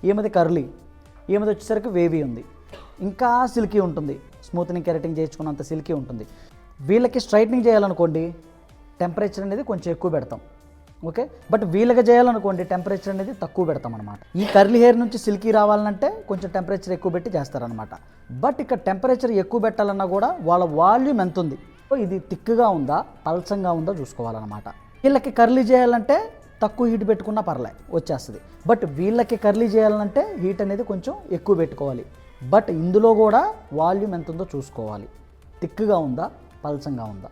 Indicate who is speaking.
Speaker 1: ఈమెది curly, ఈమెది వచ్చేసరికి wavy ఉంది, ఇంకా సిల్కీ ఉంటుంది, స్మూత్నింగ్ కెరటింగ్ చేయించుకున్నంత సిల్కీ ఉంటుంది. వీళ్ళకి స్ట్రైట్నింగ్ చేయాలనుకోండి టెంపరేచర్ అనేది కొంచెం ఎక్కువ పెడతాం, ఓకే. బట్ వీళ్ళకి చేయాలనుకోండి టెంపరేచర్ అనేది తక్కువ పెడతాం అనమాట. ఈ కర్లీ హెయిర్ నుంచి సిల్కీ రావాలంటే కొంచెం టెంపరేచర్ ఎక్కువ పెట్టి చేస్తారనమాట. బట్ ఇక్కడ టెంపరేచర్ ఎక్కువ పెట్టాలన్నా కూడా వాళ్ళ వాల్యూమ్ ఎంత ఉంది, ఇది థిక్గా ఉందా పల్చంగా ఉందా చూసుకోవాలన్నమాట. వీళ్ళకి కర్లీ చేయాలంటే తక్కువ హీట్ పెట్టుకున్నా పర్లే వచ్చేస్తుంది. బట్ వీళ్ళకి కర్లీ చేయాలంటే హీట్ అనేది కొంచెం ఎక్కువ పెట్టుకోవాలి. బట్ ఇందులో కూడా వాల్యూమ్ ఎంత ఉందో చూసుకోవాలి, థిక్గా ఉందా పల్చంగా ఉందా.